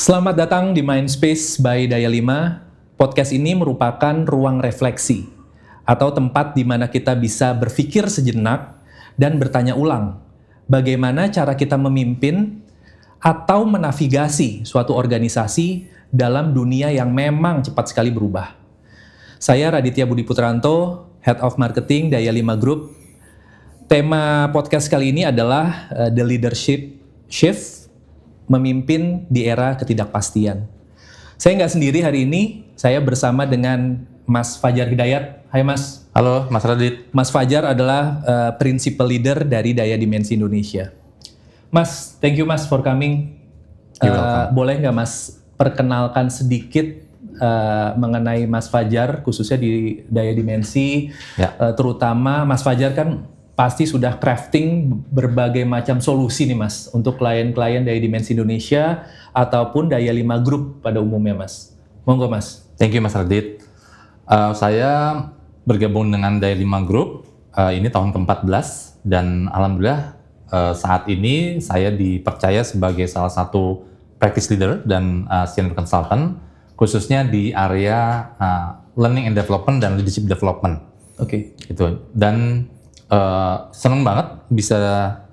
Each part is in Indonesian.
Selamat datang di Mindspace by Daya 5. Podcast ini merupakan ruang refleksi atau tempat di mana kita bisa berpikir sejenak dan bertanya ulang bagaimana cara kita memimpin atau menavigasi suatu organisasi dalam dunia yang memang cepat sekali berubah. Saya Raditya Budi Putranto, Head of Marketing Daya 5 Group. Tema podcast kali ini adalah The Leadership Shift, memimpin di era ketidakpastian. Saya nggak sendiri hari ini, saya bersama dengan Mas Fajar Hidayat. Hai Mas. Halo Mas Radit. Mas Fajar adalah Principal Leader dari Daya Dimensi Indonesia. Mas, thank you Mas for coming. Boleh nggak Mas perkenalkan sedikit mengenai Mas Fajar, khususnya di Daya Dimensi, terutama Mas Fajar kan pasti sudah crafting berbagai macam solusi nih Mas untuk klien-klien Daya Dimensi Indonesia ataupun Daya 5 Group pada umumnya Mas. Monggo Mas. Thank you Mas Radit. Saya bergabung dengan Daya 5 Group ini tahun ke-14 dan alhamdulillah saat ini saya dipercaya sebagai salah satu practice leader dan senior consultant khususnya di area learning and development dan leadership development. Oke. Gitu. Dan seneng banget bisa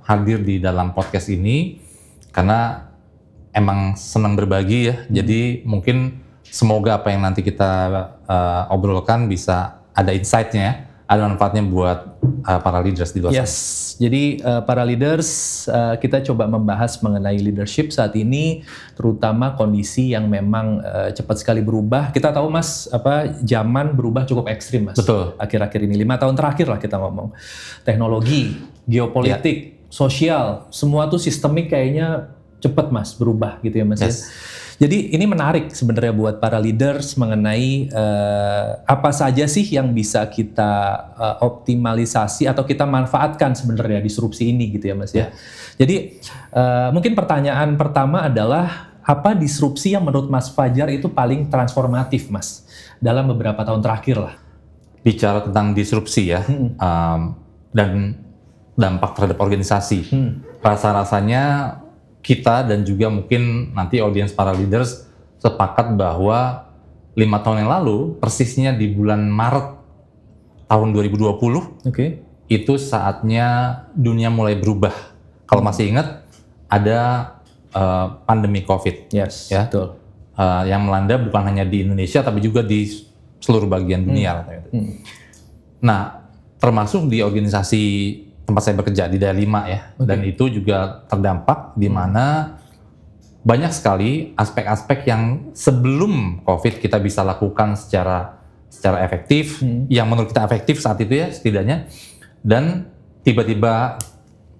hadir di dalam podcast ini karena emang senang berbagi ya. Jadi mungkin semoga apa yang nanti kita obrolkan bisa ada insight-nya, ada manfaatnya buat para leaders di luar sana. Yes, jadi para leaders kita coba membahas mengenai leadership saat ini, terutama kondisi yang memang cepat sekali berubah. Kita tahu Mas, zaman berubah cukup ekstrim Mas. Betul. Akhir-akhir ini 5 tahun terakhir lah kita ngomong. Teknologi, geopolitik, sosial, semua tuh sistemik kayaknya cepat Mas berubah gitu ya Mas. Yes. Ya. Jadi ini menarik sebenarnya buat para leaders mengenai apa saja sih yang bisa kita optimalisasi atau kita manfaatkan sebenarnya disrupsi ini gitu ya Mas ya. Jadi mungkin pertanyaan pertama adalah apa disrupsi yang menurut Mas Fajar itu paling transformatif Mas dalam beberapa tahun terakhir lah. Bicara tentang disrupsi ya dan dampak terhadap organisasi. Rasa-rasanya kita dan juga mungkin nanti audiens para leaders sepakat bahwa 5 tahun yang lalu, persisnya di bulan Maret tahun 2020, itu saatnya dunia mulai berubah. Kalau masih ingat, ada pandemi COVID, Yes, ya, betul. Yang melanda bukan hanya di Indonesia, tapi juga di seluruh bagian dunia. Nah, termasuk di organisasi tempat saya bekerja di Daya 5 ya, dan itu juga terdampak di mana banyak sekali aspek-aspek yang sebelum COVID kita bisa lakukan secara efektif, yang menurut kita efektif saat itu ya setidaknya, dan tiba-tiba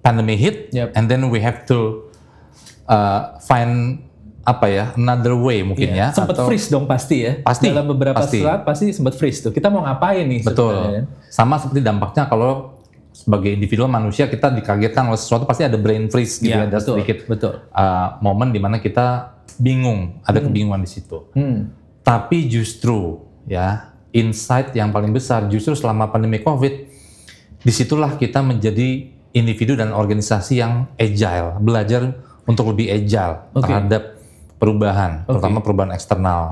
pandemi hit, and then we have to find another way mungkin ya. Sempat freeze dong pasti ya. Pasti. Dalam beberapa saat pasti sempat freeze tuh. Kita mau ngapain nih? Betul. Sebenarnya? Sama seperti dampaknya kalau sebagai individu manusia kita dikagetkan oleh sesuatu pasti ada brain freeze gitu ya, ada sedikit momen di mana kita bingung, ada kebingungan di situ. Tapi justru ya insight yang paling besar justru selama pandemi COVID, disitulah kita menjadi individu dan organisasi yang agile, belajar untuk lebih agile terhadap perubahan, terutama perubahan eksternal.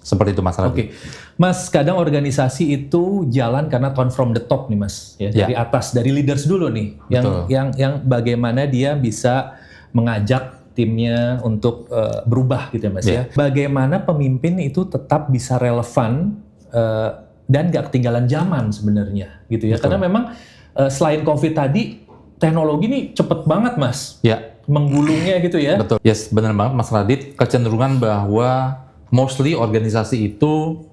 Seperti itu Mas Radit. Mas, kadang organisasi itu jalan karena tone from the top nih Mas, ya, dari atas, dari leaders dulu nih, yang bagaimana dia bisa mengajak timnya untuk berubah gitu ya Mas ya. Bagaimana pemimpin itu tetap bisa relevan dan gak ketinggalan zaman sebenarnya gitu ya. Karena memang selain COVID tadi, teknologi ini cepet banget Mas, menggulungnya gitu ya. Betul. Yes, benar banget Mas Radit. Kecenderungan bahwa mostly organisasi itu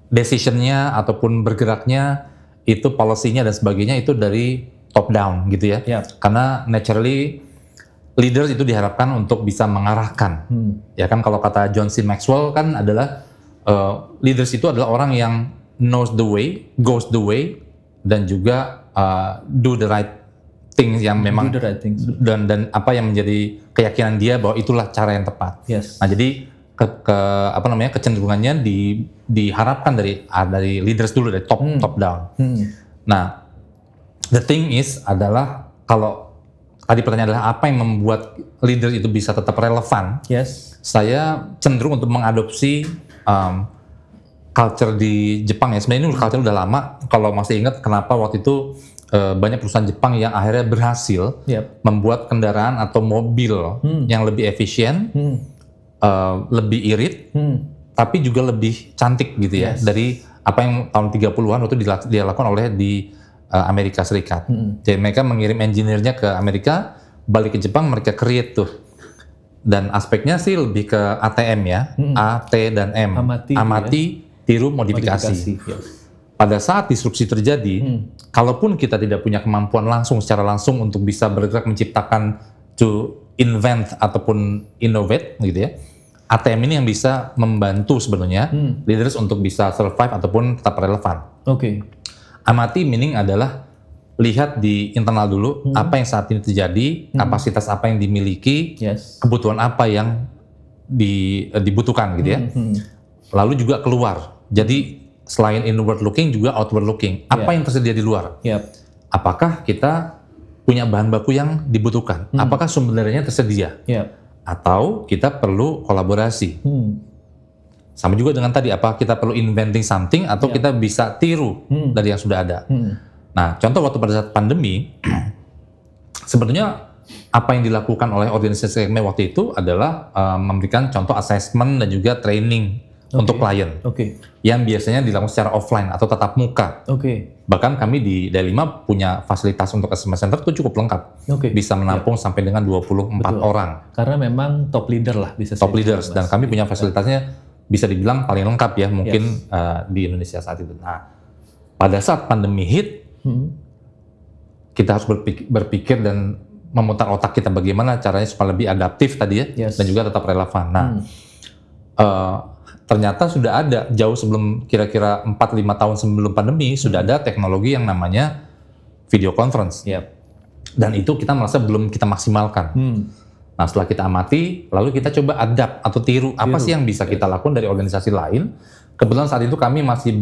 decision-nya ataupun bergeraknya itu policy-nya dan sebagainya itu dari top down gitu ya. Karena naturally leaders itu diharapkan untuk bisa mengarahkan. Ya kan kalau kata John C. Maxwell kan adalah leaders itu adalah orang yang knows the way, goes the way, dan juga do the right things yang memang dan apa yang menjadi keyakinan dia bahwa itulah cara yang tepat. Nah jadi kecenderungannya diharapkan dari leaders dulu, dari top down. Nah, the thing is adalah kalau tadi pertanyaan adalah apa yang membuat leader itu bisa tetap relevan. Yes. Saya cenderung untuk mengadopsi culture di Jepang ya. Sebenarnya ini culture udah lama. Kalau masih ingat kenapa waktu itu banyak perusahaan Jepang yang akhirnya berhasil membuat kendaraan atau mobil yang lebih efisien, lebih irit, tapi juga lebih cantik gitu ya. Dari apa yang tahun 30-an waktu dilakukan oleh di Amerika Serikat. Jadi mereka mengirim engineer-nya ke Amerika, balik ke Jepang, mereka create tuh. Dan aspeknya sih lebih ke ATM ya, A, T, dan M. Amati, tiru, modifikasi. Pada saat disrupsi terjadi, kalaupun kita tidak punya kemampuan secara langsung untuk bisa bergerak menciptakan to invent ataupun innovate gitu ya, ATM ini yang bisa membantu sebenarnya leaders untuk bisa survive ataupun tetap relevan. Amati meaning adalah lihat di internal dulu apa yang saat ini terjadi, kapasitas apa yang dimiliki, kebutuhan apa yang dibutuhkan gitu ya. Lalu juga keluar. Jadi selain inward looking juga outward looking. Apa yang tersedia di luar? Apakah kita punya bahan baku yang dibutuhkan? Apakah sumber dayanya tersedia? Atau kita perlu kolaborasi? Sama juga dengan tadi, apa kita perlu inventing something atau kita bisa tiru dari yang sudah ada. Nah, contoh waktu pada saat pandemi, sebenarnya apa yang dilakukan oleh organisasi kami waktu itu adalah memberikan contoh assessment dan juga training untuk klien, yang biasanya dilakukan secara offline atau tatap muka. Bahkan kami di Daya5 punya fasilitas untuk assessment center itu cukup lengkap, bisa menampung sampai dengan 24 orang. Karena memang top leader lah bisa. Top leaders, dan kami punya fasilitasnya bisa dibilang paling lengkap ya mungkin di Indonesia saat itu. Nah, pada saat pandemi hit, kita harus berpikir dan memutar otak kita bagaimana caranya supaya lebih adaptif tadi ya, dan juga tetap relevan. Nah, ternyata sudah ada jauh sebelum kira-kira 4-5 tahun sebelum pandemi sudah ada teknologi yang namanya video conference. Dan itu kita merasa belum kita maksimalkan. Nah, setelah kita amati, lalu kita coba adapt atau tiru apa sih yang bisa kita lakukan dari organisasi lain. Kebetulan saat itu kami masih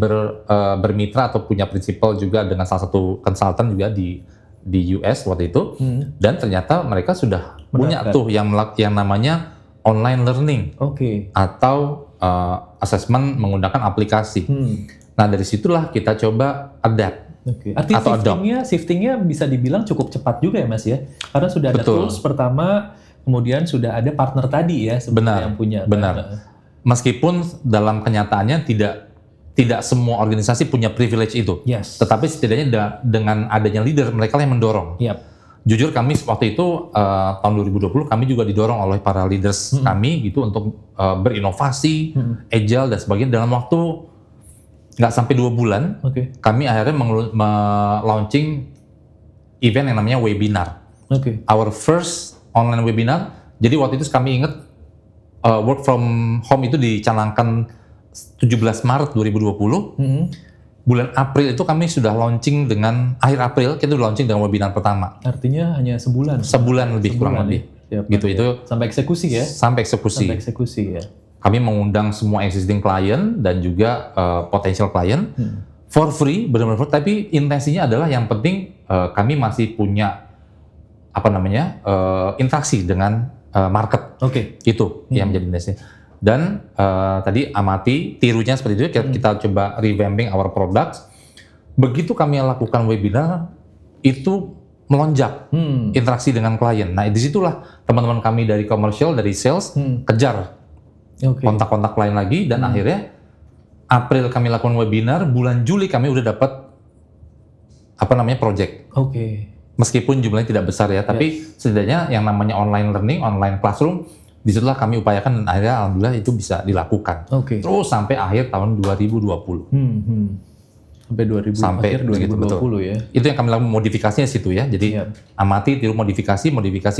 bermitra atau punya prinsipal juga dengan salah satu konsultan juga di US waktu itu, dan ternyata mereka sudah punya tuh yang namanya online learning atau assessment menggunakan aplikasi. Nah, dari situlah kita coba adapt. Artinya shiftingnya bisa dibilang cukup cepat juga ya Mas ya, karena sudah ada tools pertama, kemudian sudah ada partner tadi ya sebenarnya yang punya. Meskipun dalam kenyataannya tidak semua organisasi punya privilege itu, tetapi setidaknya dengan adanya leader mereka yang mendorong. Jujur kami waktu itu tahun 2020 kami juga didorong oleh para leaders kami gitu untuk berinovasi, agile dan sebagainya. Dalam waktu nggak sampai 2 bulan, kami akhirnya launching event yang namanya webinar. Our first online webinar. Jadi waktu itu kami ingat work from home itu dicanangkan 17 Maret 2020. Bulan April itu kami sudah launching akhir April kita udah launching dengan webinar pertama. Artinya hanya sebulan. Sebulan lebih kurang lebih. Gitu itu. Sampai eksekusi ya. Sampai eksekusi ya. Kami mengundang semua existing klien dan juga potential klien for free, benar-benar. Tapi intensinya adalah yang penting kami masih punya interaksi dengan market. Itu yang menjadi intensinya. Dan tadi amati, tirunya seperti itu, kita coba revamping our products. Begitu kami lakukan webinar, itu melonjak interaksi dengan klien. Nah, disitulah teman-teman kami dari commercial, dari sales, kejar kontak-kontak klien lagi, dan akhirnya April kami lakukan webinar, bulan Juli kami udah dapat project. Meskipun jumlahnya tidak besar ya, tapi setidaknya yang namanya online learning, online classroom, disitulah kami upayakan dan akhirnya alhamdulillah itu bisa dilakukan. Terus sampai akhir tahun 2020. Sampai akhir 2020 ya. Itu yang kami lakukan modifikasinya situ ya. Jadi amati, tiru, modifikasi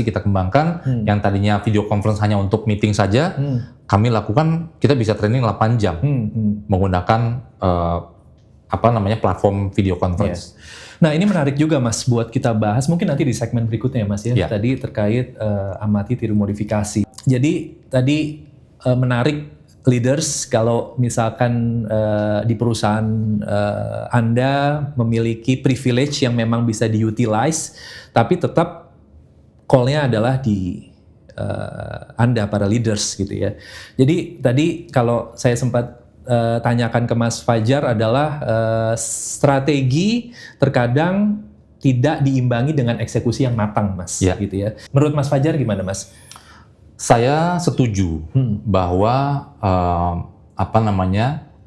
kita kembangkan. Yang tadinya video conference hanya untuk meeting saja, kami lakukan, kita bisa training 8 jam menggunakan platform video conference. Nah, ini menarik juga Mas buat kita bahas, mungkin nanti di segmen berikutnya ya Mas ya. Tadi terkait amati, tiru, modifikasi. Jadi tadi menarik leaders kalau misalkan di perusahaan Anda memiliki privilege yang memang bisa diutilize, tapi tetap call-nya adalah di Anda para leaders gitu ya. Jadi tadi kalau saya sempat tanyakan ke Mas Fajar adalah strategi terkadang tidak diimbangi dengan eksekusi yang matang, Mas. Ya. Gitu ya. Menurut Mas Fajar gimana, Mas? Saya setuju bahwa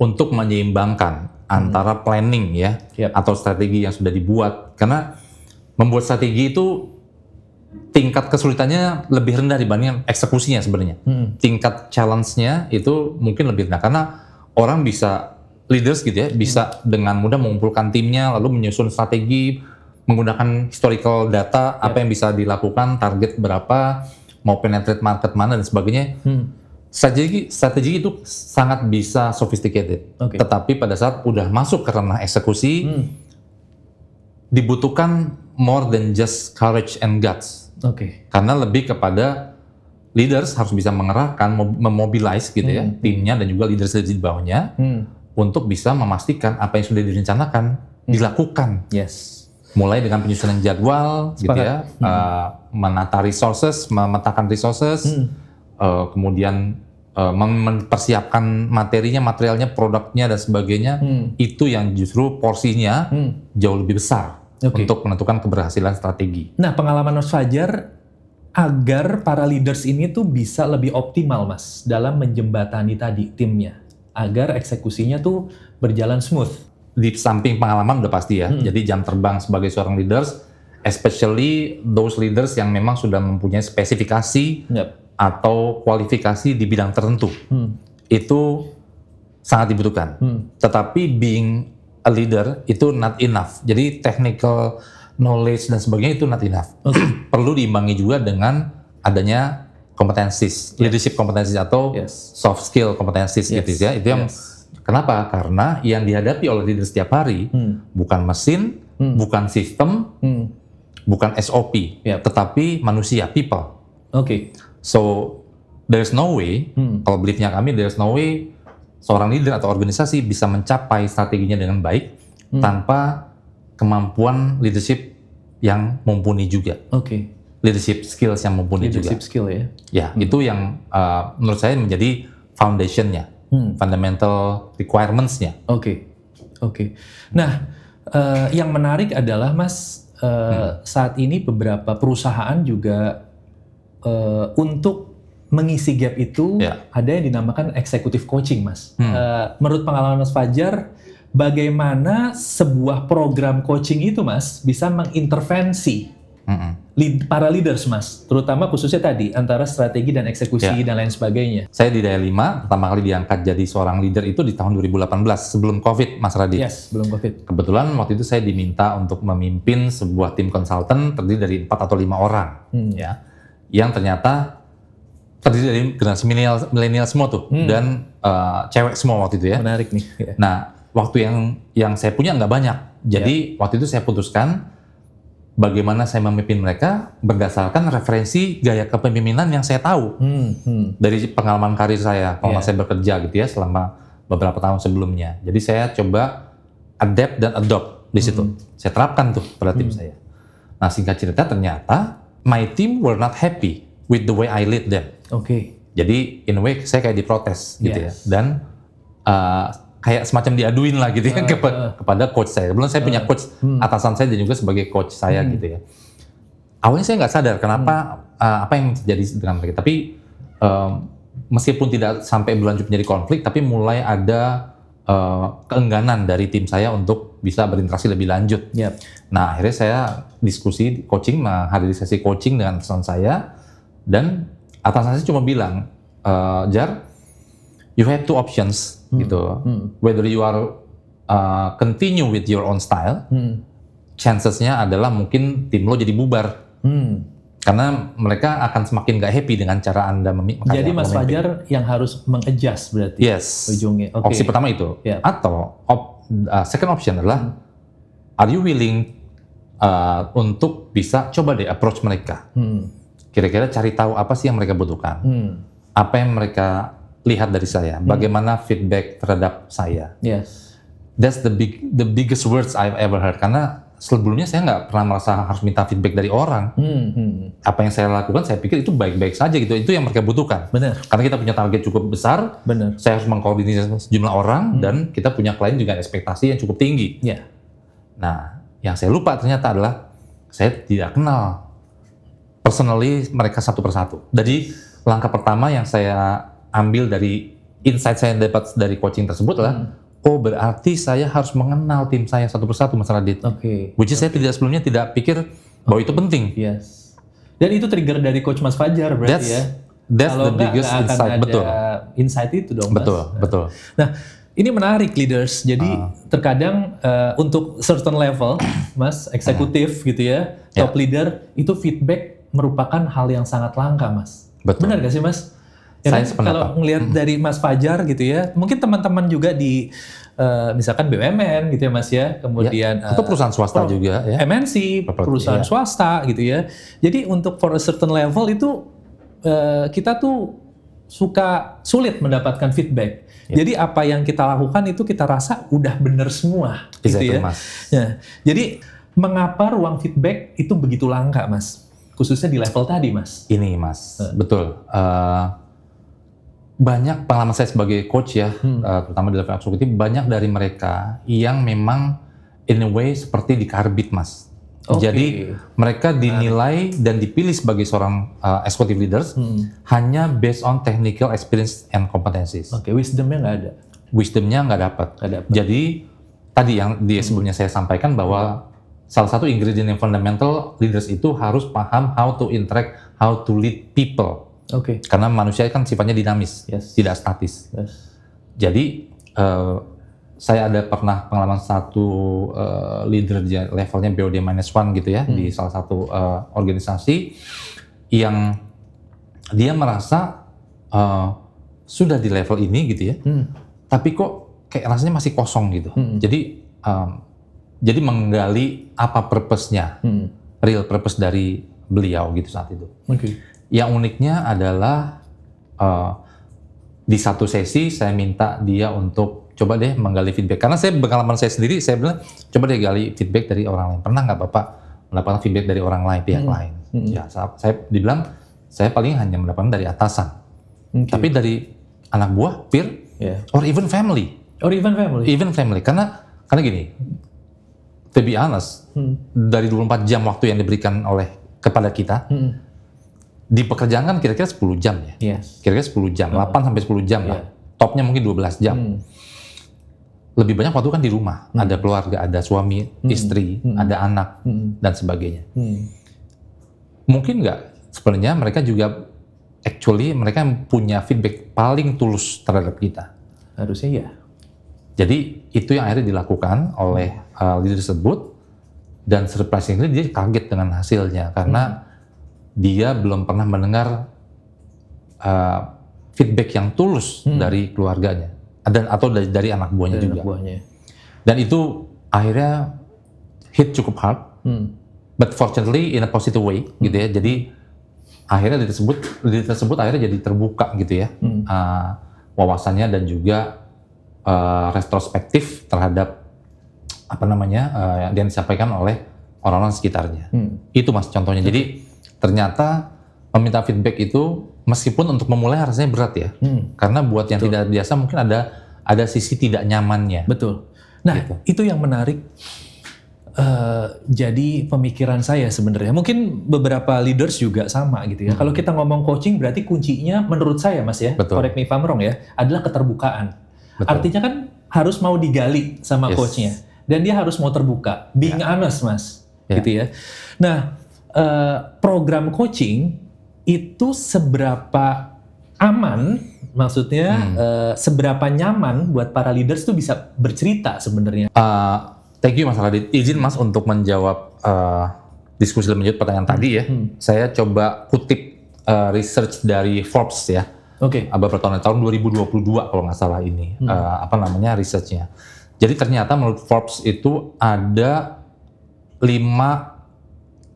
untuk menyeimbangkan antara planning ya Yep. atau strategi yang sudah dibuat, karena membuat strategi itu tingkat kesulitannya lebih rendah dibanding eksekusinya sebenarnya. Tingkat challenge-nya itu mungkin lebih rendah karena orang bisa leaders gitu ya, bisa dengan mudah mengumpulkan timnya lalu menyusun strategi menggunakan historical data apa yang bisa dilakukan, target berapa, mau penetrate market mana dan sebagainya. Strategi itu sangat bisa sophisticated. Oke. Tetapi pada saat udah masuk ke ranah eksekusi dibutuhkan more than just courage and guts. Oke. Karena lebih kepada leaders harus bisa mengerahkan, memobilize gitu ya, timnya dan juga leaders di bawahnya untuk bisa memastikan apa yang sudah direncanakan dilakukan. Yes. Mulai dengan penyusunan jadwal, gitu ya, menata resources, memetakan resources, kemudian mempersiapkan materialnya, produknya dan sebagainya. Itu yang justru porsinya jauh lebih besar untuk menentukan keberhasilan strategi. Nah, pengalaman Mas Fajar agar para leaders ini tuh bisa lebih optimal, Mas, dalam menjembatani tadi timnya, agar eksekusinya tuh berjalan smooth. Di samping pengalaman udah pasti ya, jadi jam terbang sebagai seorang leaders, especially those leaders yang memang sudah mempunyai spesifikasi atau kualifikasi di bidang tertentu, itu sangat dibutuhkan. Tetapi being a leader itu not enough, jadi technical knowledge dan sebagainya itu not enough. Perlu diimbangi juga dengan adanya kompetensis, leadership kompetensis atau soft skill kompetensis gitu ya. Itu yang kenapa? Karena yang dihadapi oleh leader setiap hari bukan mesin, bukan sistem, bukan SOP, tetapi manusia, people. So there's no way, kalau beliefnya kami, there's no way seorang leader atau organisasi bisa mencapai strateginya dengan baik tanpa kemampuan leadership yang mumpuni juga. Leadership skills yang mumpuni juga. Leadership skill ya. Ya, itu yang menurut saya menjadi foundation-nya, fundamental requirements-nya. Nah, yang menarik adalah Mas, saat ini beberapa perusahaan juga untuk mengisi gap itu ada yang dinamakan executive coaching, Mas. Menurut pengalaman Mas Fajar, bagaimana sebuah program coaching itu, Mas, bisa mengintervensi para leaders, Mas, terutama khususnya tadi antara strategi dan eksekusi dan lain sebagainya. Saya di Daya 5 pertama kali diangkat jadi seorang leader itu di tahun 2018 sebelum COVID, Mas Radit. Yes, sebelum COVID. Kebetulan waktu itu saya diminta untuk memimpin sebuah tim konsultan terdiri dari 4 atau 5 orang, ya, yang ternyata terdiri dari generasi milenial semua tuh dan cewek semua waktu itu ya. Menarik nih. Nah, waktu yang saya punya nggak banyak, jadi waktu itu saya putuskan bagaimana saya memimpin mereka berdasarkan referensi gaya kepemimpinan yang saya tahu dari pengalaman karir saya, pengalaman saya bekerja gitu ya selama beberapa tahun sebelumnya. Jadi saya coba adapt dan adopt di situ. Saya terapkan tuh pada tim saya. Nah, singkat cerita ternyata my team were not happy with the way I lead them. Jadi in a way saya kayak diprotes gitu ya. Dan kayak semacam diaduin lah gitu ya kepada coach saya. Belum saya punya coach atasan saya dan juga sebagai coach saya gitu ya. Awalnya saya nggak sadar kenapa apa yang terjadi dengan mereka. Tapi meskipun tidak sampai berlanjut menjadi konflik, tapi mulai ada keengganan dari tim saya untuk bisa berinteraksi lebih lanjut. Nah, akhirnya saya diskusi coaching, menghadiri sesi coaching dengan atasan saya, dan atasan saya cuma bilang, Jar, you have two options gitu. Whether you are continue with your own style, chances-nya adalah mungkin tim lo jadi bubar. Karena mereka akan semakin gak happy dengan cara Anda memimpin. Jadi Mas Fajar yang harus mengadjust berarti. Ujungnya. Opsi pertama itu. Atau second option adalah are you willing untuk bisa coba deh approach mereka. Kira-kira cari tahu apa sih yang mereka butuhkan. Apa yang mereka lihat dari saya, bagaimana feedback terhadap saya. That's the biggest words I've ever heard. Karena sebelumnya saya nggak pernah merasa harus minta feedback dari orang. Apa yang saya lakukan, saya pikir itu baik-baik saja gitu. Itu yang mereka butuhkan. Benar. Karena kita punya target cukup besar, Benar. saya harus mengkoordinasi sejumlah orang, dan kita punya klien juga ekspektasi yang cukup tinggi. Ya. Nah, yang saya lupa ternyata adalah saya tidak kenal personally mereka satu persatu. Jadi langkah pertama yang saya ambil dari insight saya yang dapat dari coaching tersebut adalah, oh berarti saya harus mengenal tim saya satu persatu, Mas Radit. Oke. Which is saya sebelumnya tidak pikir bahwa itu penting. Yes. Dan itu trigger dari Coach Mas Fajar berarti ya. That's Kalau the biggest nggak akan insight. ada Betul. insight itu dong, Mas. Betul. Nah, ini menarik leaders. Jadi terkadang untuk certain level, Mas, eksekutif gitu ya, top leader, itu feedback merupakan hal yang sangat langka, Mas. Betul. Benar gak sih, Mas? Ya Saya kan? sependapat. Kalau ngelihat dari Mas Fajar gitu ya, mungkin teman-teman juga di misalkan BUMN gitu ya, Mas ya, kemudian atau perusahaan swasta juga ya. MNC, perusahaan swasta gitu ya. Jadi untuk for a certain level itu kita tuh sulit mendapatkan feedback. Jadi apa yang kita lakukan itu kita rasa udah bener semua gitu ya. Mas. Ya. Jadi mengapa ruang feedback itu begitu langka, Mas? Khususnya di level tadi, Mas. Ini Mas, betul. Banyak pengalaman saya sebagai coach ya, terutama di level eksekutif, banyak dari mereka yang memang in a way seperti dikarbit, Mas. Jadi mereka dinilai dan dipilih sebagai seorang executive leaders hanya based on technical experience and competencies. Wisdomnya nggak ada. Wisdomnya nggak dapat. Jadi tadi yang sebelumnya saya sampaikan bahwa salah satu ingredient yang fundamental leaders itu harus paham how to interact, how to lead people. Karena manusia kan sifatnya dinamis, tidak statis. Jadi saya ada pernah pengalaman satu leader di levelnya BOD-1 gitu ya, di salah satu organisasi yang dia merasa sudah di level ini gitu ya, tapi kok kayak rasanya masih kosong gitu. Jadi menggali apa purpose-nya, real purpose dari beliau gitu saat itu. Yang uniknya adalah di satu sesi saya minta dia untuk coba deh menggali feedback. Karena saya pengalaman saya sendiri, saya bilang coba deh gali feedback dari orang lain. Pernah nggak Bapak mendapatkan feedback dari orang lain, pihak lain? Ya, saya dibilang saya paling hanya mendapatkan dari atasan. Tapi dari anak buah, peer, or even family. Even family. Karena gini, to be honest, dari 24 jam waktu yang diberikan kepada kita, di pekerjaan kan kira-kira 10 jam ya. Kira-kira 10 jam, 8 sampai 10 jam lah. Topnya mungkin 12 jam. Lebih banyak waktu kan di rumah. Ada keluarga, ada suami, istri, ada anak, dan sebagainya. Mungkin nggak sebenarnya mereka juga mereka punya feedback paling tulus terhadap kita. Harusnya ya. Jadi itu yang akhirnya dilakukan oleh leader tersebut, dan surprisingly dia kaget dengan hasilnya karena dia belum pernah mendengar feedback yang tulus dari keluarganya atau dari anak buahnya juga. Dan itu akhirnya hit cukup hard, but fortunately in a positive way gitu ya. Jadi akhirnya leader tersebut akhirnya jadi terbuka gitu ya, wawasannya dan juga retrospektif terhadap yang disampaikan oleh orang-orang sekitarnya. Itu Mas contohnya. Jadi ternyata meminta feedback itu meskipun untuk memulai rasanya berat ya, karena buat yang tidak biasa mungkin ada sisi tidak nyamannya. Betul. Nah itu yang menarik. Jadi pemikiran saya sebenarnya, mungkin beberapa leaders juga sama gitu ya. Kalau kita ngomong coaching berarti kuncinya menurut saya Mas ya, correct me if I'm wrong ya, adalah keterbukaan. Artinya kan harus mau digali sama coachnya, dan dia harus mau terbuka, being honest Mas, gitu ya. Nah program coaching itu seberapa aman, maksudnya seberapa nyaman buat para leaders tuh bisa bercerita sebenarnya. Thank you Mas Radit. Izin Mas untuk menjawab diskusi lebih lanjut pertanyaan tadi ya. Saya coba kutip research dari Forbes ya. Beberapa tahun 2022 kalau nggak salah ini researchnya. Jadi ternyata menurut Forbes itu ada 5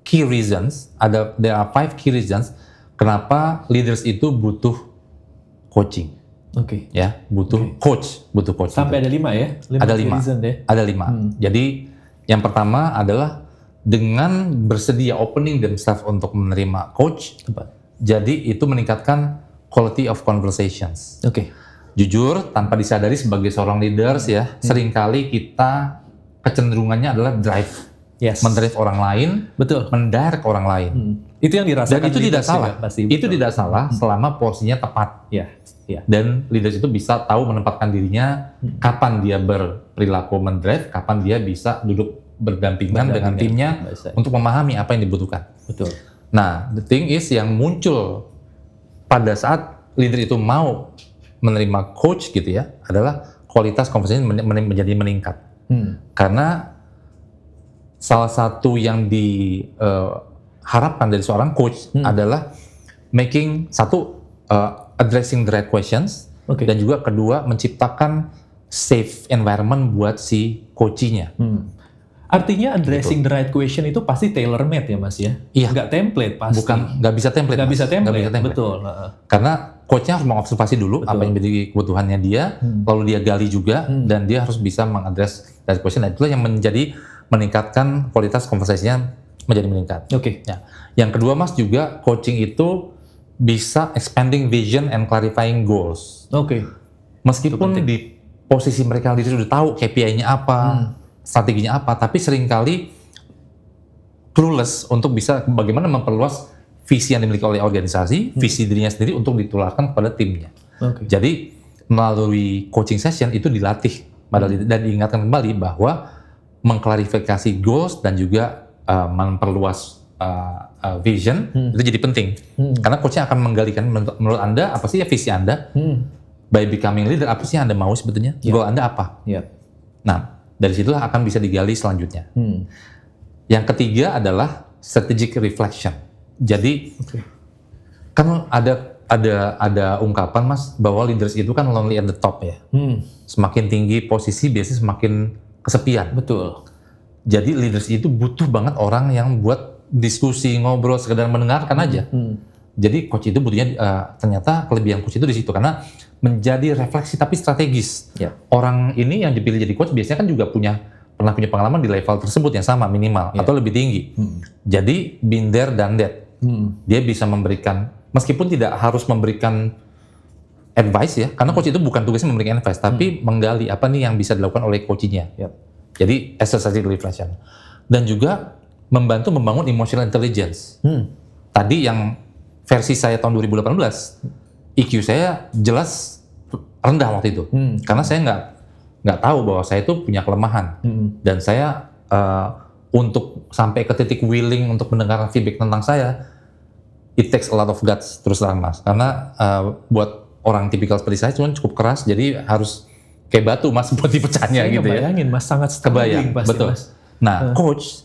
key reasons, there are 5 key reasons kenapa leaders itu butuh coaching. Ya, butuh coach. Sampai ada 5 ya? Ada 5. Ada 5. Jadi Yang pertama adalah dengan bersedia opening themselves untuk menerima coach, jadi itu meningkatkan quality of conversations. Oke. Jujur, tanpa disadari sebagai seorang leaders ya, seringkali kita kecenderungannya adalah drive. Yes. Mendrive orang lain, Betul. mendirect orang lain. Itu yang dirasakan. Dan itu tidak leaders salah. juga pasti. Itu tidak salah selama porsinya tepat. Ya. Ya. Dan leaders itu bisa tahu menempatkan dirinya kapan dia berperilaku mendrive, kapan dia bisa duduk berdampingan dengan timnya untuk memahami apa yang dibutuhkan. Betul. Nah, the thing is yang muncul pada saat leader itu mau menerima coach gitu ya, adalah kualitas conversation menjadi meningkat. Karena salah satu yang diharapkan dari seorang coach adalah making addressing the right questions, dan juga kedua menciptakan safe environment buat si coachee-nya. Artinya addressing the right question itu pasti tailor made ya Mas ya? Iya. Nggak template pasti. Bukan, nggak bisa template. Nggak bisa template. Nggak bisa template. Betul. Karena coachnya harus mengobservasi dulu apa yang menjadi kebutuhannya dia, lalu dia gali juga, dan dia harus bisa mengadres that question. Dan itulah yang meningkatkan kualitas konversasinya menjadi meningkat. Oke. Ya. Yang kedua Mas, juga coaching itu bisa expanding vision and clarifying goals. Oke. Meskipun di posisi mereka sudah tahu KPI-nya apa, strateginya apa, tapi seringkali clueless untuk bisa bagaimana memperluas visi yang dimiliki oleh organisasi, visi dirinya sendiri untuk ditularkan kepada timnya. Jadi melalui coaching session itu dilatih dan diingatkan kembali bahwa mengklarifikasi goals dan juga memperluas vision itu jadi penting. Karena coachnya akan menggalikan menurut Anda apa sih ya visi Anda, by becoming leader apa sih yang Anda mau sebetulnya, goal Anda apa. Nah, dari situlah akan bisa digali selanjutnya. Yang ketiga adalah strategic reflection. Jadi kan ada ungkapan Mas bahwa leaders itu kan lonely at the top ya. Semakin tinggi posisi biasanya semakin kesepian. Betul. Jadi leaders itu butuh banget orang yang buat diskusi, ngobrol, sekedar mendengarkan aja. Jadi coach itu butuhnya ternyata kelebihan coach itu di situ karena menjadi refleksi tapi strategis. Orang ini yang dipilih jadi coach biasanya kan juga pernah punya pengalaman di level tersebut yang sama minimal atau lebih tinggi. Jadi been there done that. Dia bisa memberikan, meskipun tidak harus memberikan advice ya, karena coach itu bukan tugasnya memberikan advice, tapi menggali apa nih yang bisa dilakukan oleh coachnya. Jadi exercise reflection. Dan juga membantu membangun emotional intelligence. Tadi yang versi saya tahun 2018, EQ saya jelas rendah waktu itu, karena saya nggak tahu bahwa saya itu punya kelemahan, dan saya untuk sampai ke titik willing untuk mendengar feedback tentang saya, it takes a lot of guts terus terang Mas, karena buat orang tipikal seperti saya cuma cukup keras, jadi harus kayak batu Mas buat dipecahnya gitu ya. Bayangin Mas, sangat struggling pasti betul. Mas. Nah, coach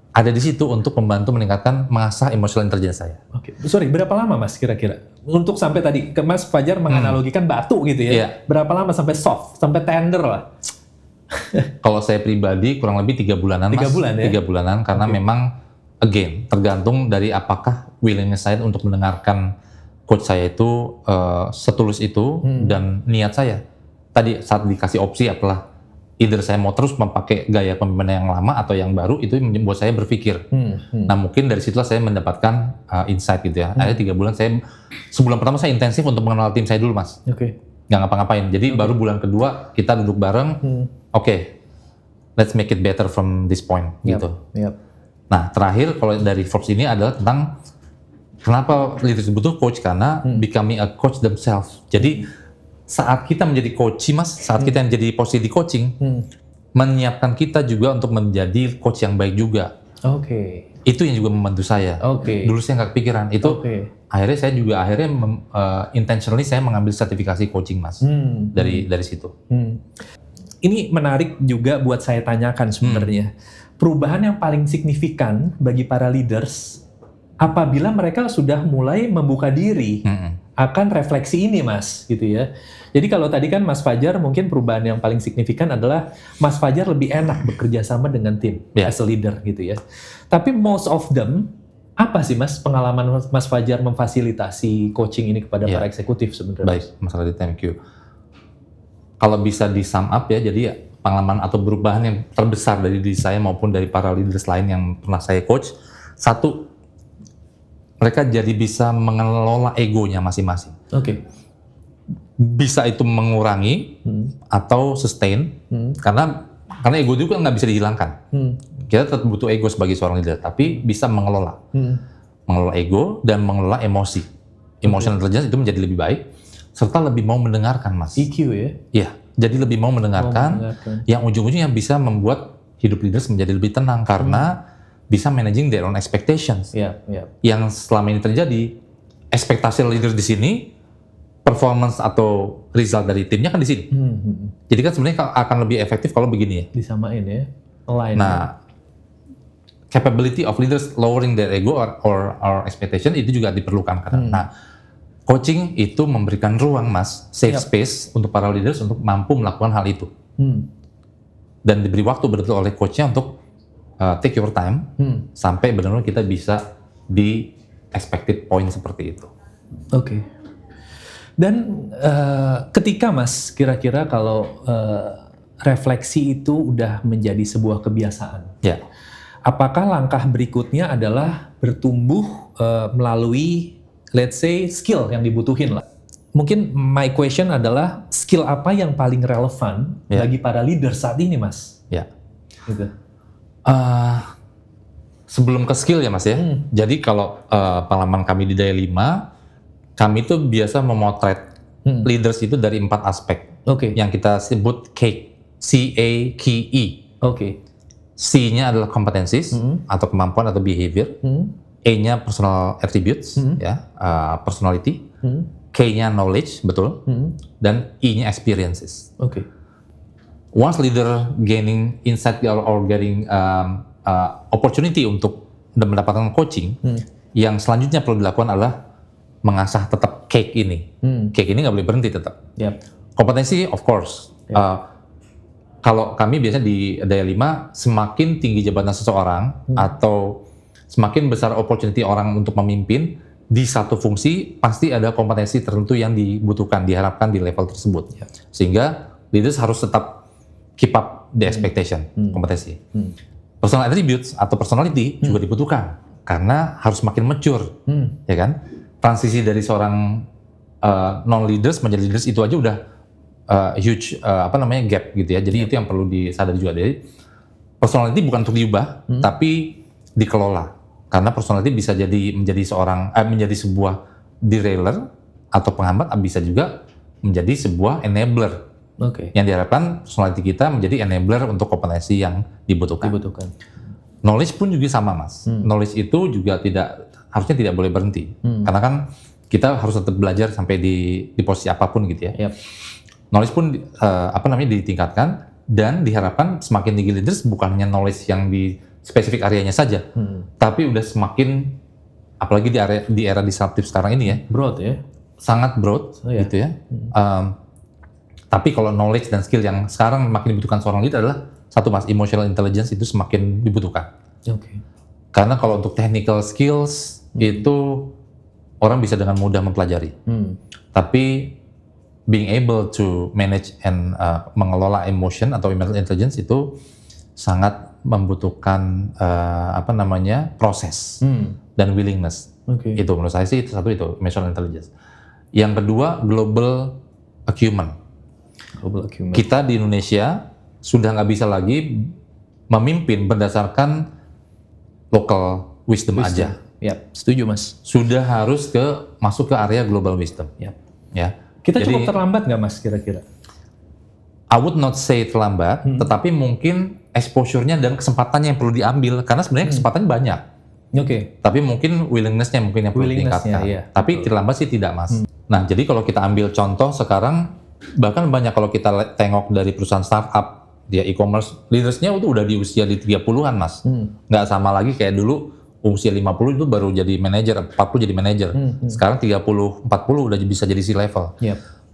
ada di situ untuk membantu meningkatkan mengasah emotional intelligence saya. Sorry, berapa lama Mas kira-kira untuk sampai tadi Mas Fajar menganalogikan batu gitu ya? Berapa lama sampai soft, sampai tender lah? Kalau saya pribadi kurang lebih 3 bulanan Mas. 3 bulan ya? 3 bulanan karena memang again tergantung dari apakah willingness saya untuk mendengarkan coach saya itu setulus itu dan niat saya. Tadi saat dikasih opsi adalah either saya mau terus memakai gaya pemimpinan yang lama atau yang baru, itu membuat saya berpikir. Nah mungkin dari situlah saya mendapatkan insight gitu ya. Akhirnya 3 bulan sebulan pertama saya intensif untuk mengenal tim saya dulu Mas. Nggak ngapa-ngapain. Jadi baru bulan kedua kita duduk bareng, let's make it better from this point gitu. Nah terakhir kalau dari Forbes ini adalah tentang kenapa leaders butuh coach, karena becoming a coach themselves. Jadi saat kita menjadi coach Mas, saat kita menjadi posisi di coaching, menyiapkan kita juga untuk menjadi coach yang baik juga. Itu yang juga membantu saya. Dulu saya nggak kepikiran itu. Akhirnya saya juga intentionally saya mengambil sertifikasi coaching Mas dari situ. Ini menarik juga buat saya tanyakan sebenarnya. Perubahan yang paling signifikan bagi para leaders apabila mereka sudah mulai membuka diri akan refleksi ini Mas, gitu ya. Jadi kalau tadi kan Mas Fajar mungkin perubahan yang paling signifikan adalah Mas Fajar lebih enak bekerja sama dengan tim as a leader gitu ya. Tapi most of them, apa sih Mas pengalaman Mas Fajar memfasilitasi coaching ini kepada para eksekutif sebenarnya? Baik, Mas Radit, thank you. Kalau bisa di sum up ya, jadi pengalaman atau perubahan yang terbesar dari diri saya maupun dari para leaders lain yang pernah saya coach, satu, mereka jadi bisa mengelola egonya masing-masing. Oke. Bisa itu mengurangi atau sustain, karena ego itu kan nggak bisa dihilangkan. Kita tetap butuh ego sebagai seorang leader, tapi bisa mengelola ego dan mengelola emosi. Emotional intelligence itu menjadi lebih baik, serta lebih mau mendengarkan, Mas. EQ ya? Iya, jadi lebih mau mendengarkan, yang ujung-ujungnya bisa membuat hidup leaders menjadi lebih tenang karena bisa managing their own expectations. Yang selama ini terjadi, ekspektasi leader di sini, performance atau result dari timnya kan di sini. Jadi kan sebenarnya akan lebih efektif kalau begini ya. Disamain ya, align. Nah, capability of leaders lowering their ego or expectation itu juga diperlukan kan. Nah, coaching itu memberikan ruang, Mas, safe space untuk para leaders untuk mampu melakukan hal itu. Dan diberi waktu betul oleh coachnya untuk take your time sampai benar-benar kita bisa di expected point seperti itu. Oke. Dan ketika Mas, kira-kira kalau refleksi itu udah menjadi sebuah kebiasaan, Ya. apakah langkah berikutnya adalah bertumbuh melalui, let's say, skill yang dibutuhin lah? Mungkin my question adalah skill apa yang paling relevan bagi para leader saat ini, Mas? Ya. Gitu. Sebelum ke skill ya, Mas ya. Jadi kalau pengalaman kami di Daya 5, kami tuh biasa memotret leaders itu dari 4 aspek. Yang kita sebut CAKE. C-A-K-E. C-nya adalah competencies atau kemampuan atau behavior. E-nya personal attributes, ya, personality. K-nya knowledge, betul. Dan E-nya experiences. Once leader gaining insight or getting opportunity untuk mendapatkan coaching, yang selanjutnya perlu dilakukan adalah mengasah tetap cake ini. Cake ini nggak boleh berhenti tetap. Kompetensi, of course. Kalau kami biasanya di Daya 5, semakin tinggi jabatan seseorang atau semakin besar opportunity orang untuk memimpin di satu fungsi, pasti ada kompetensi tertentu yang dibutuhkan, diharapkan di level tersebut. Sehingga leaders harus tetap keep up the expectation, kompetensi. Personal attributes atau personality juga dibutuhkan karena harus makin mature, ya kan? Transisi dari seorang non leaders menjadi leaders itu aja udah huge gap gitu ya. Jadi itu yang perlu disadari juga. Jadi personality bukan untuk diubah, tapi dikelola. Karena personality bisa jadi menjadi sebuah derailer atau penghambat, bisa juga menjadi sebuah enabler. Yang diharapkan personality kita menjadi enabler untuk kompetensi yang dibutuhkan. Knowledge pun juga sama, Mas. Knowledge itu juga harusnya tidak boleh berhenti. Karena kan kita harus tetap belajar sampai di posisi apapun gitu ya. Knowledge pun ditingkatkan dan diharapkan semakin tinggi leaders bukan hanya knowledge yang di spesifik areanya saja, tapi udah semakin, apalagi di era disruptif sekarang ini ya, broad ya, sangat broad gitu ya. Tapi kalau knowledge dan skill yang sekarang makin dibutuhkan seorang leader adalah satu, Mas, emotional intelligence itu semakin dibutuhkan. Karena kalau untuk technical skills itu orang bisa dengan mudah mempelajari, tapi being able to manage and mengelola emotion atau emotional intelligence itu sangat membutuhkan proses dan willingness. Itu menurut saya sih itu emotional intelligence. Yang kedua, global acumen. Kita di Indonesia sudah nggak bisa lagi memimpin berdasarkan local wisdom aja. Setuju, Mas. Sudah harus masuk ke area global wisdom. Ya. Kita cukup terlambat nggak, Mas, kira-kira? I would not say terlambat, tetapi mungkin exposure-nya dan kesempatannya yang perlu diambil, karena sebenarnya kesempatannya banyak. Tapi mungkin willingness-nya mungkin yang perlu ditingkatkan. Tapi terlambat sih tidak, Mas. Nah, jadi kalau kita ambil contoh sekarang, bahkan banyak kalau kita tengok dari perusahaan startup, dia e-commerce, leaders-nya itu udah di usia di 30-an, Mas. Nggak sama lagi kayak dulu, usia 50 itu baru jadi manajer, 40 jadi manajer. Sekarang 30, 40 udah bisa jadi C-level.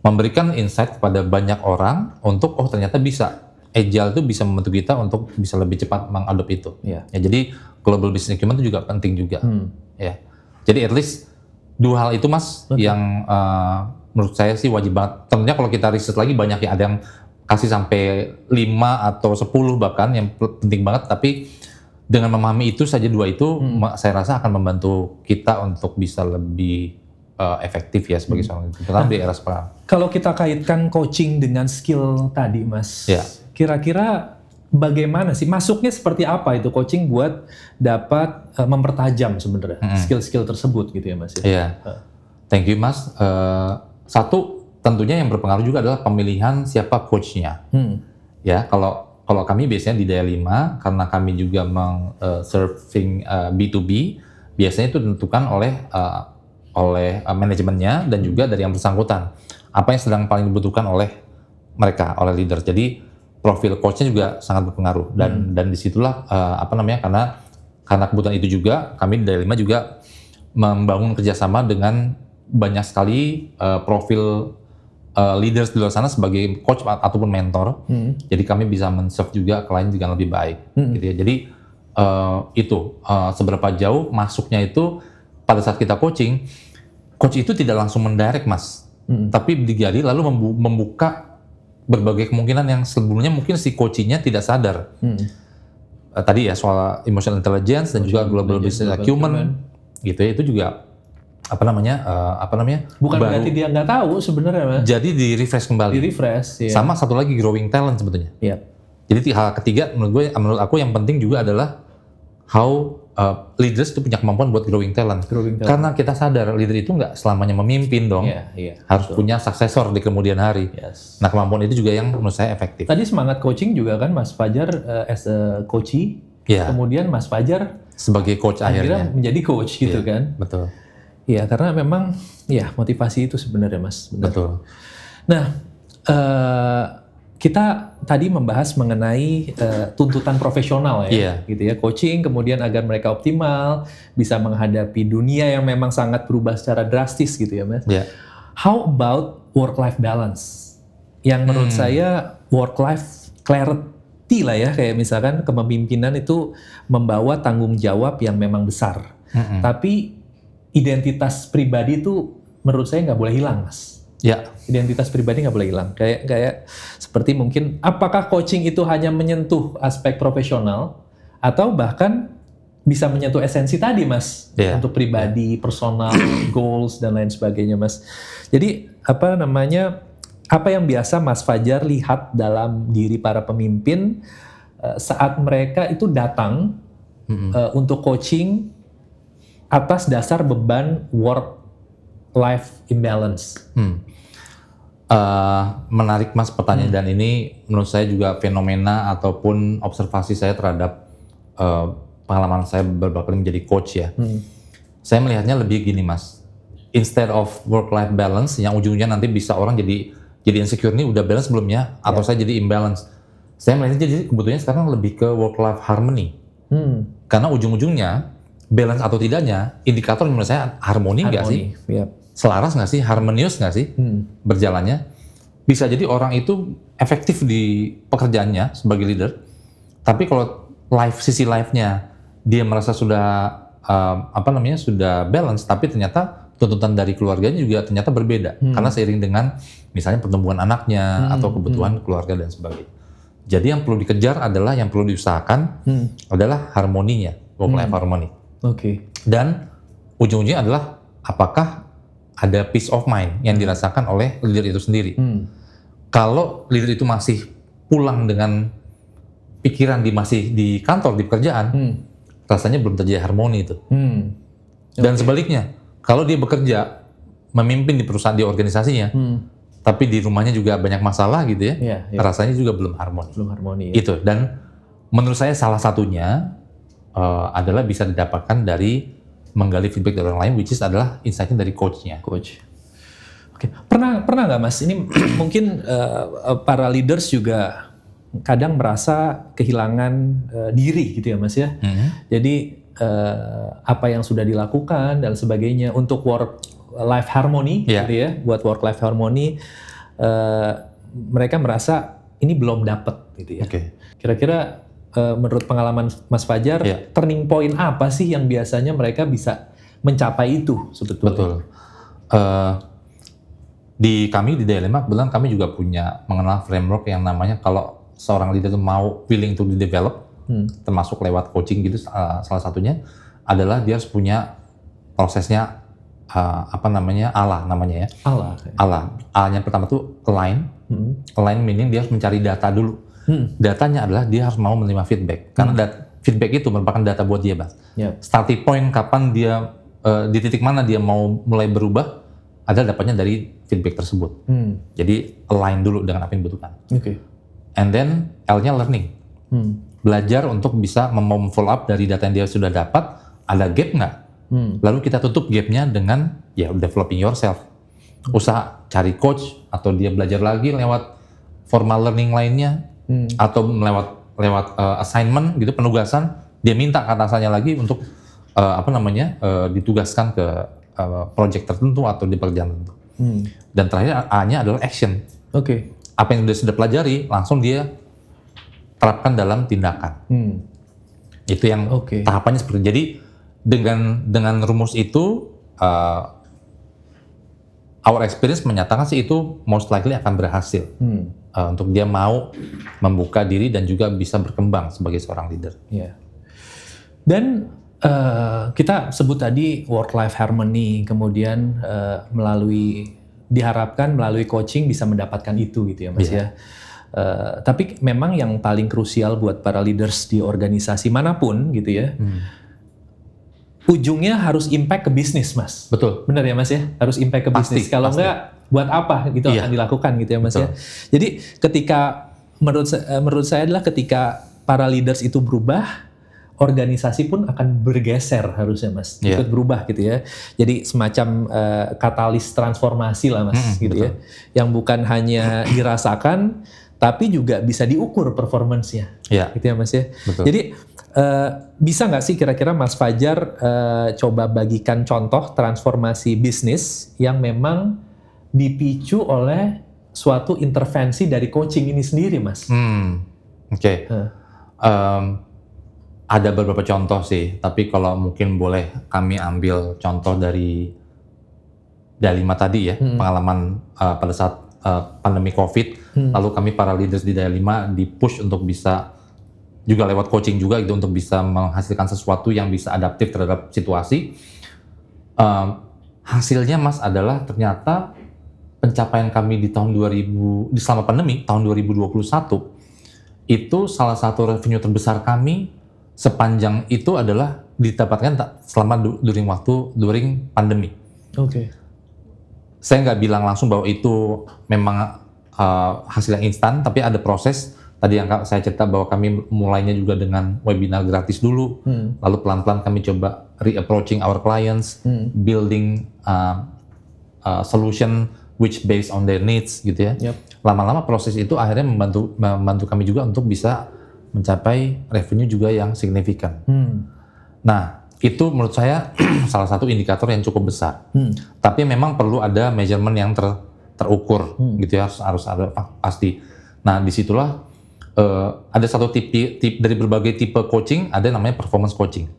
Memberikan insight kepada banyak orang untuk, ternyata bisa. Agile itu bisa membantu kita untuk bisa lebih cepat mengadop itu. Jadi global business acumen itu juga penting juga. Jadi at least 2 hal itu, Mas, yang menurut saya sih wajib banget. Tentunya kalau kita riset lagi banyak ya, ada yang kasih sampai 5 atau 10 bahkan yang penting banget, tapi dengan memahami itu saja 2 itu saya rasa akan membantu kita untuk bisa lebih efektif ya sebagai seorang leader, terutama di era sekarang. Kalau kita kaitkan coaching dengan skill tadi, Mas, Ya. kira-kira bagaimana sih masuknya seperti apa itu coaching buat dapat mempertajam sebenarnya skill-skill tersebut gitu ya, Mas? Iya. Thank you, Mas. Satu tentunya yang berpengaruh juga adalah pemilihan siapa coachnya. Ya, kalau kami biasanya di Daya 5 karena kami juga serving B2B, biasanya itu ditentukan oleh manajemennya dan juga dari yang bersangkutan. Apa yang sedang paling dibutuhkan oleh mereka, oleh leader. Jadi profil coachnya juga sangat berpengaruh dan disitulah karena kebutuhan itu juga kami di Daya 5 juga membangun kerjasama dengan banyak sekali profil leaders di luar sana sebagai coach ataupun mentor. Jadi kami bisa men-serve juga klien dengan lebih baik. Gitu ya. Jadi seberapa jauh masuknya itu pada saat kita coaching, coach itu tidak langsung mendirect, Mas. Tapi digali lalu membuka berbagai kemungkinan yang sebelumnya mungkin si coachingnya tidak sadar. Tadi ya soal emotional intelligence dan juga global business acumen gitu ya, itu juga bukan berarti dia nggak tahu sebenarnya, Mas. Jadi di refresh kembali. Ya. Sama satu lagi growing talent sebetulnya. Iya. Jadi hal ketiga menurut aku yang penting juga adalah how leaders itu punya kemampuan buat growing talent. Karena kita sadar leader itu nggak selamanya memimpin dong. Harus punya suksesor di kemudian hari. Nah, kemampuan itu juga yang menurut saya efektif. Tadi semangat coaching juga kan Mas Fajar as a coachee. Kemudian Mas Fajar sebagai coach akhirnya menjadi coach gitu kan. Betul. Iya, karena memang motivasi itu sebenarnya, Mas. Benar. Betul. Nah, kita tadi membahas mengenai tuntutan profesional gitu ya, coaching kemudian agar mereka optimal, bisa menghadapi dunia yang memang sangat berubah secara drastis gitu ya, Mas. How about work-life balance? Yang menurut saya work-life clarity lah ya, kayak misalkan kepemimpinan itu membawa tanggung jawab yang memang besar. Tapi identitas pribadi itu menurut saya nggak boleh hilang, Mas. Identitas pribadi nggak boleh hilang. Kayak seperti mungkin apakah coaching itu hanya menyentuh aspek profesional atau bahkan bisa menyentuh esensi tadi, Mas, untuk pribadi, personal, goals dan lain sebagainya, Mas. Jadi apa yang biasa Mas Fajar lihat dalam diri para pemimpin saat mereka itu datang untuk coaching atas dasar beban work-life imbalance. Menarik, Mas, pertanyaan dan ini menurut saya juga fenomena ataupun observasi saya terhadap pengalaman saya beberapa kali menjadi coach ya. Saya melihatnya lebih gini, Mas. Instead of work-life balance yang ujungnya nanti bisa orang jadi insecure, nih udah balance sebelumnya atau saya jadi imbalance. Saya melihatnya jadi kebutuhannya sekarang lebih ke work-life harmony. Karena ujung-ujungnya balance atau tidaknya, indikator menurut saya harmoni nggak sih? Selaras nggak sih? Harmonius nggak sih berjalannya? Bisa jadi orang itu efektif di pekerjaannya sebagai leader, tapi kalau sisi life-nya dia merasa sudah sudah balance, tapi ternyata tuntutan dari keluarganya juga ternyata berbeda karena seiring dengan misalnya pertumbuhan anaknya atau kebutuhan keluarga dan sebagainya. Jadi yang perlu dikejar adalah yang perlu diusahakan adalah harmoninya, work-life harmony. Dan ujung-ujungnya adalah apakah ada peace of mind yang dirasakan oleh leader itu sendiri. Kalau leader itu masih pulang dengan pikiran masih di kantor, di pekerjaan, rasanya belum terjadi harmoni itu. Dan sebaliknya, kalau dia bekerja, memimpin di perusahaan, di organisasinya, tapi di rumahnya juga banyak masalah gitu ya, rasanya juga belum harmoni. Itu. Dan menurut saya salah satunya adalah bisa didapatkan dari menggali feedback dari orang lain, which is adalah insight-nya dari coach-nya. Pernah nggak, Mas? Ini mungkin para leaders juga kadang merasa kehilangan diri gitu ya, Mas ya. Jadi apa yang sudah dilakukan dan sebagainya untuk work-life harmony gitu ya, buat work-life harmony, mereka merasa ini belum dapat gitu ya. Kira-kira menurut pengalaman Mas Fajar, turning point apa sih yang biasanya mereka bisa mencapai itu sebetulnya? Betul. Di kami di Dialema kebetulan kami juga punya mengenal framework yang namanya kalau seorang leader itu mau willing to develop, termasuk lewat coaching gitu, salah satunya adalah dia harus punya prosesnya ALA namanya ya. ALA. A-nya pertama tuh align. Align meaning dia harus mencari data dulu. Datanya adalah dia harus mau menerima feedback. Karena feedback itu merupakan data buat dia, Bang. Starting point kapan dia di titik mana dia mau mulai berubah adalah dapatnya dari feedback tersebut. Jadi align dulu dengan apa yang dibutuhkan. And then L-nya learning. Belajar untuk bisa follow up dari data yang dia sudah dapat, ada gap nggak? Lalu kita tutup gapnya dengan developing yourself. Usaha cari coach atau dia belajar lagi lewat formal learning lainnya atau lewat assignment gitu, penugasan. Dia minta ke atasannya lagi untuk ditugaskan ke project tertentu atau di pekerjaan tertentu. Dan terakhir A-nya adalah action. Apa yang sudah pelajari langsung dia terapkan dalam tindakan. Itu yang tahapannya seperti itu. Jadi dengan rumus itu our experience menyatakan sih itu most likely akan berhasil untuk dia mau membuka diri dan juga bisa berkembang sebagai seorang leader. Dan kita sebut tadi work-life harmony, kemudian diharapkan melalui coaching bisa mendapatkan itu gitu ya Mas ya. Tapi memang yang paling krusial buat para leaders di organisasi manapun gitu ya, ujungnya harus impact ke bisnis Mas. Betul. Benar ya Mas ya? Harus impact ke bisnis. Kalau enggak, buat apa gitu akan dilakukan gitu ya Mas ya. Jadi ketika menurut saya adalah ketika para leaders itu berubah, organisasi pun akan bergeser harusnya Mas, ikut berubah gitu ya. Jadi semacam katalis transformasi lah Mas gitu ya. Yang bukan hanya dirasakan tapi juga bisa diukur performance-nya. Gitu ya Mas ya. Jadi bisa nggak sih kira-kira Mas Fajar coba bagikan contoh transformasi bisnis yang memang dipicu oleh suatu intervensi dari coaching ini sendiri Mas? Ada beberapa contoh sih, tapi kalau mungkin boleh kami ambil contoh dari Dialima tadi ya, pengalaman pada saat pandemi COVID, lalu kami para leaders di Dialima di-push untuk bisa juga lewat coaching juga gitu untuk bisa menghasilkan sesuatu yang bisa adaptif terhadap situasi. Hasilnya Mas adalah ternyata pencapaian kami di tahun selama pandemi tahun 2021 itu salah satu revenue terbesar kami sepanjang itu adalah didapatkan selama during pandemi. Saya nggak bilang langsung bahwa itu memang hasil yang instan, tapi ada proses. Tadi yang saya cerita bahwa kami mulainya juga dengan webinar gratis dulu, lalu pelan-pelan kami coba re-approaching our clients, building solution which based on their needs gitu ya. Lama-lama proses itu akhirnya membantu kami juga untuk bisa mencapai revenue juga yang signifikan. Nah, itu menurut saya salah satu indikator yang cukup besar. Tapi memang perlu ada measurement yang terukur, gitu ya, harus ada pasti. Nah, disitulah ada satu tipe dari berbagai tipe coaching, ada namanya performance coaching.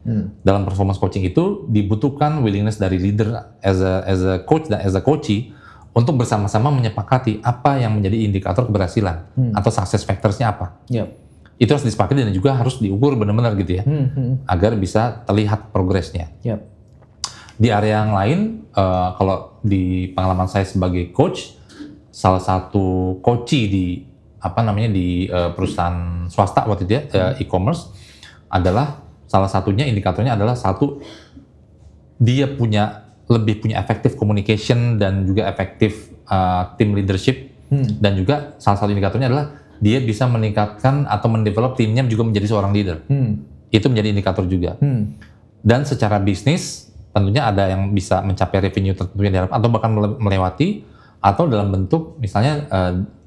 Dalam performance coaching itu dibutuhkan willingness dari leader as a coach dan as a coachee untuk bersama-sama menyepakati apa yang menjadi indikator keberhasilan atau success factors-nya apa. Itu harus disepakati dan juga harus diukur benar-benar gitu ya, agar bisa terlihat progresnya. Di area yang lain, kalau di pengalaman saya sebagai coach, salah satu coachee di perusahaan swasta waktu itu ya, e-commerce adalah salah satunya indikatornya adalah dia lebih punya effective communication dan juga effective team leadership, dan juga salah satu indikatornya adalah dia bisa meningkatkan atau mendevelop timnya juga menjadi seorang leader. Itu menjadi indikator juga. Dan secara bisnis tentunya ada yang bisa mencapai revenue tertentu yang diharapkan atau bahkan melewati, atau dalam bentuk misalnya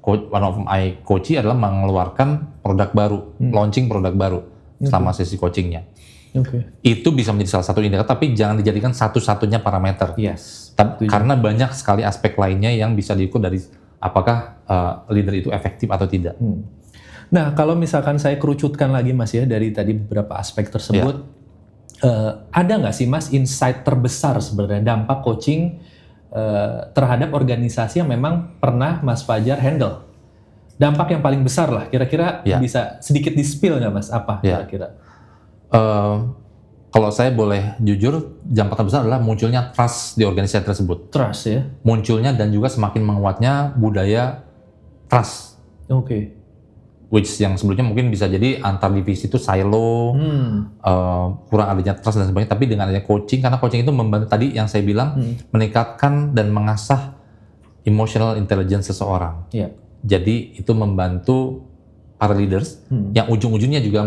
one of my coachee adalah mengeluarkan produk baru, launching produk baru selama sesi coachingnya. Itu bisa menjadi salah satu indikator, tapi jangan dijadikan satu-satunya parameter. Karena banyak sekali aspek lainnya yang bisa diukur dari apakah leader itu efektif atau tidak. Nah, kalau misalkan saya kerucutkan lagi Mas ya dari tadi beberapa aspek tersebut, ada nggak sih Mas insight terbesar sebenarnya dampak coaching terhadap organisasi yang memang pernah Mas Fajar handle. Dampak yang paling besar lah, kira-kira bisa sedikit di-spill nggak Mas? Apa kira-kira? Kalau saya boleh jujur, dampak terbesar adalah munculnya trust di organisasi tersebut. Trust ya? Munculnya dan juga semakin menguatnya budaya trust. Oke. Which yang sebelumnya mungkin bisa jadi antar divisi itu silo, kurang adanya trust dan sebagainya. Tapi dengan adanya coaching, karena coaching itu membantu tadi yang saya bilang, meningkatkan dan mengasah emotional intelligence seseorang. Yeah. Jadi itu membantu para leaders yang ujung-ujungnya juga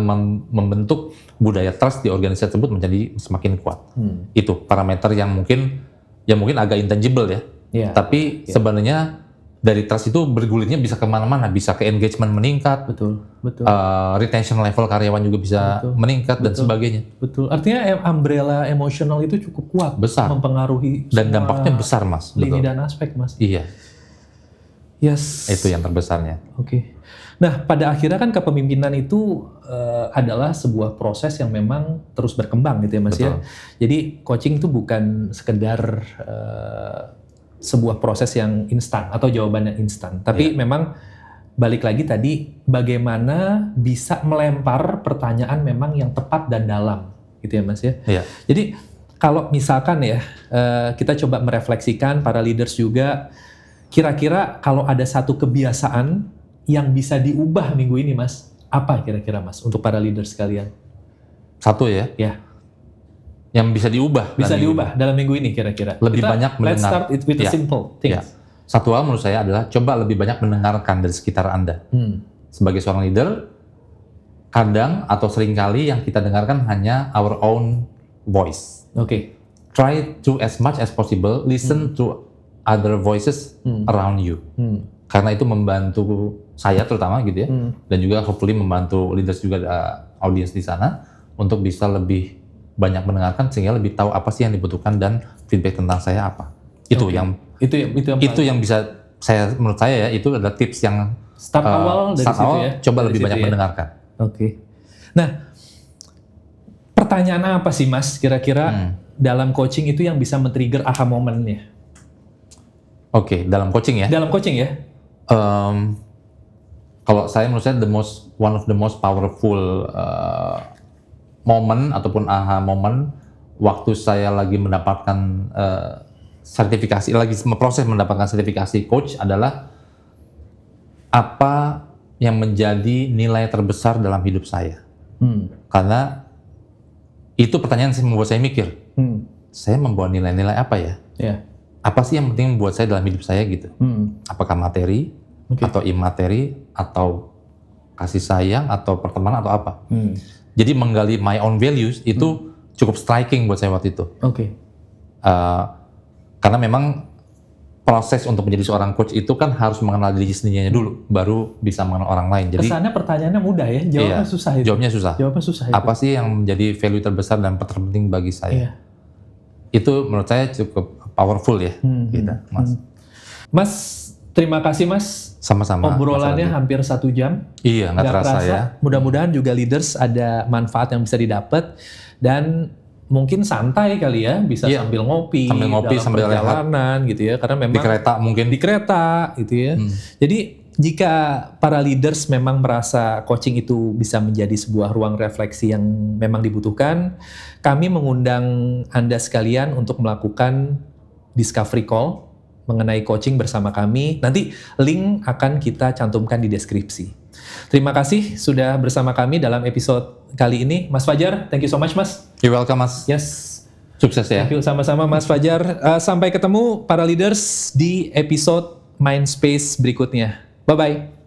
membentuk budaya trust di organisasi tersebut menjadi semakin kuat. Itu parameter yang mungkin agak intangible ya. Yeah. Tapi sebenarnya dari trust itu bergulirnya bisa kemana-mana, bisa ke engagement meningkat, betul. Retention level karyawan juga bisa meningkat dan sebagainya. Betul. Artinya umbrella emosional itu cukup kuat, besar, mempengaruhi dan dampaknya besar Mas. Lini dan aspek Mas. Iya. Yes. Itu yang terbesarnya. Oke. Nah, pada akhirnya kan kepemimpinan itu adalah sebuah proses yang memang terus berkembang gitu ya Mas. Betul. Ya. Jadi coaching itu bukan sekedar sebuah proses yang instan atau jawaban yang instan, tapi memang balik lagi tadi bagaimana bisa melempar pertanyaan memang yang tepat dan dalam gitu ya Mas ya. Iya. Jadi kalau misalkan ya kita coba merefleksikan para leaders juga, kira-kira kalau ada satu kebiasaan yang bisa diubah minggu ini Mas, apa kira-kira Mas untuk para leaders sekalian? Satu ya? Ya. Yang bisa diubah. Bisa diubah dalam minggu ini kira-kira. Lebih banyak mendengar. Let's start it with a simple thing. Ya. Satu hal menurut saya adalah coba lebih banyak mendengarkan dari sekitar Anda. Sebagai seorang leader, kadang atau seringkali yang kita dengarkan hanya our own voice. Oke. Try to as much as possible listen to other voices around you. Karena itu membantu saya terutama gitu ya, dan juga hopefully membantu leaders juga audiens di sana untuk bisa lebih banyak mendengarkan sehingga lebih tahu apa sih yang dibutuhkan dan feedback tentang saya apa. Itu yang bisa saya menurut saya ya, itu adalah tips yang start awal dari situ ya. Coba lebih banyak mendengarkan. Oke. Nah, pertanyaan apa sih Mas kira-kira dalam coaching itu yang bisa men-trigger aha momennya? Oke, dalam coaching ya. Dalam coaching ya. Kalau saya menurut saya one of the most powerful moment ataupun aha moment waktu saya lagi mendapatkan sertifikasi, lagi proses mendapatkan sertifikasi coach adalah apa yang menjadi nilai terbesar dalam hidup saya. Karena itu pertanyaan yang membuat saya mikir, saya membawa nilai-nilai apa ya? Apa sih yang penting buat saya dalam hidup saya gitu? Apakah materi, atau imateri, atau kasih sayang, atau pertemanan, atau apa? Jadi menggali my own values itu cukup striking buat saya waktu itu. Karena memang proses untuk menjadi seorang coach itu kan harus mengenal diri sendirinya dulu, baru bisa mengenal orang lain. Jadi kesannya pertanyaannya mudah ya, jawabnya susah itu. Jawabnya susah. Apa sih yang menjadi value terbesar dan terpenting bagi saya? Itu menurut saya cukup powerful ya, gitu, Mas. Mas, terima kasih Mas. Sama-sama. Obrolannya hampir 1 jam. Iya, nggak terasa ya. Mudah-mudahan juga leaders ada manfaat yang bisa didapat dan mungkin santai kali ya, bisa sambil ngopi dalam perjalanan gitu ya, karena memang di kereta gitu ya. Jadi jika para leaders memang merasa coaching itu bisa menjadi sebuah ruang refleksi yang memang dibutuhkan, kami mengundang Anda sekalian untuk melakukan discovery call mengenai coaching bersama kami. Nanti link akan kita cantumkan di deskripsi. Terima kasih sudah bersama kami dalam episode kali ini. Mas Fajar, thank you so much Mas. You're welcome Mas. Yes. Sukses ya. Thank you sama-sama Mas Fajar. Sampai ketemu para leaders di episode Mindspace berikutnya. Bye-bye.